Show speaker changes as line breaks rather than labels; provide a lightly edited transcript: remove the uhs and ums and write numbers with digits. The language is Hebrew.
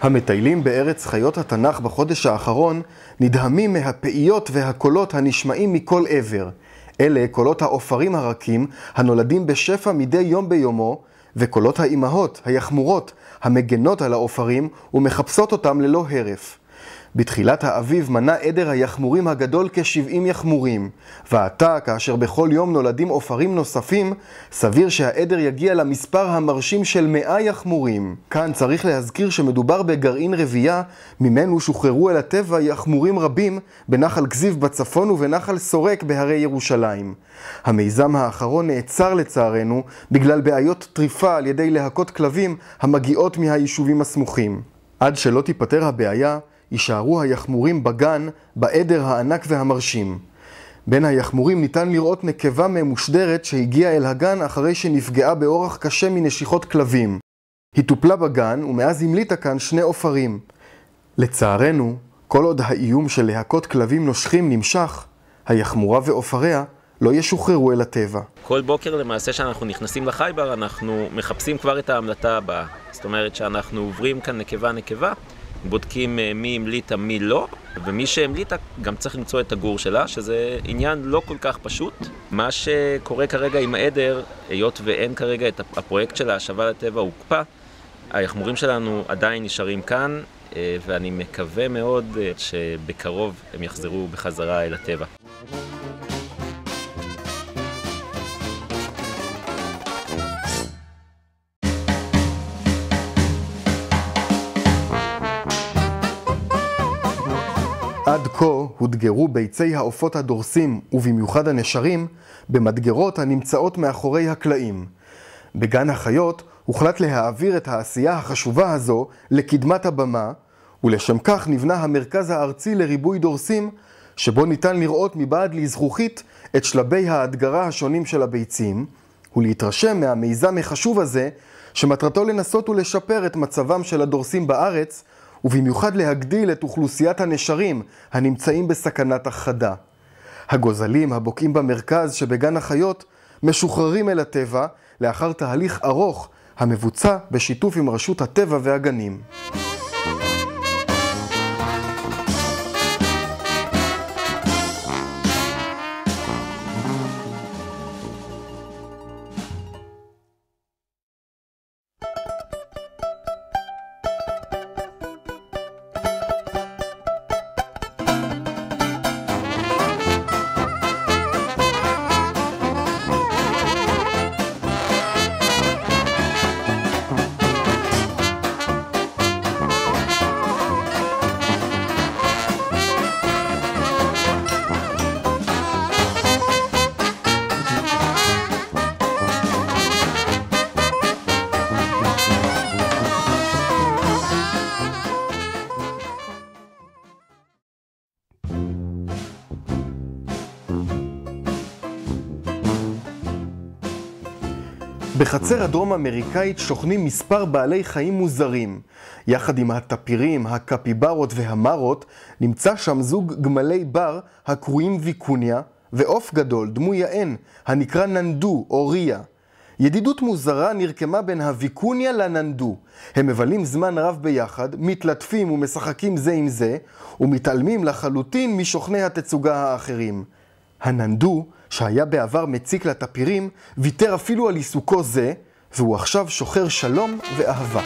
המטיילים בארץ חיות התנ"ך בחודש האחרון נדהמים מהפעיות והקולות הנשמעים מכל עבר. אלה קולות העופרים הרכים הנולדים בשפע מדי יום ביומו, וקולות האימהות, היחמורות, המגנות על העופרים ומחפשות אותם ללא הרף. בתחילת האביב מנה עדר היחמורים הגדול כ-70 יחמורים, ועתה, כאשר בכל יום נולדים עופרים נוספים, סביר שהעדר יגיע למספר המרשים של 100 יחמורים. כאן צריך להזכיר שמדובר בגרעין רבייה, ממנו שוחררו אל הטבע יחמורים רבים בנחל כזיב בצפון ובנחל סורק בהרי ירושלים. המיזם האחרון נעצר לצערנו בגלל בעיות טריפה על ידי להקות כלבים המגיעות מהיישובים הסמוכים. עד שלא תיפטר הבעיה, יישארו היחמורים בגן, בעדר הענק והמרשים. בין היחמורים ניתן לראות נקבה ממושדרת שהגיעה אל הגן אחרי שנפגעה באורח קשה מנשיכות כלבים. היא טופלה בגן ומאז המליטה כאן 2 עופרים. לצערנו, כל עוד האיום של להקות כלבים נושכים נמשך, היחמורה ועופריה לא ישוחררו אל הטבע.
כל בוקר למעשה שאנחנו נכנסים לחייבר, אנחנו מחפשים כבר את ההמלטה הבאה. זאת אומרת שאנחנו עוברים כאן נקבה, בודקים מי המליטה, מי לא, ומי שהמליטה גם צריך למצוא את הגור שלה, שזה עניין לא כל כך פשוט. מה שקורה כרגע עם העדר, היות ואין כרגע את הפרויקט של ההשבה לטבע הוקפא, היחמורים שלנו עדיין נשארים כאן, ואני מקווה מאוד שבקרוב הם יחזרו בחזרה אל הטבע.
עד כה הודגרו ביצי העופות הדורסים, ובמיוחד הנשרים, במדגרות הנמצאות מאחורי הקלעים. בגן החיות הוחלט להעביר את העשייה החשובה הזו לקדמת הבמה, ולשם כך נבנה המרכז הארצי לריבוי דורסים, שבו ניתן לראות מבעד לזכוכית את שלבי ההדגרה השונים של הביצים, ולהתרשם מהמיזם החשוב הזה, שמטרתו לנסות ולשפר את מצבם של הדורסים בארץ, ובמיוחד להגדיל את אוכלוסיית הנשרים הנמצאים בסכנת הכחדה. הגוזלים הבוקעים במרכז שבגן החיות משוחררים אל הטבע לאחר תהליך ארוך המבוצע בשיתוף עם רשות הטבע והגנים. בחצר הדרום אמריקאית שוכנים מספר בעלי חיים מוזרים. יחד עם הטפירים, הקפיברות והמרות, נמצא שם זוג גמלי בר הקרויים ויקוניה, ועוף גדול, דמוי העין, הנקרא ננדו או ריה. ידידות מוזרה נרקמה בין הוויקוניה לננדו. הם מבלים זמן רב ביחד, מתלטפים ומשחקים זה עם זה, ומתעלמים לחלוטין משוכני התצוגה האחרים. הננדו, שהיה בעבר מציק לטפירים, ויתר אפילו על עיסוקו זה, והוא עכשיו שוחר שלום ואהבה.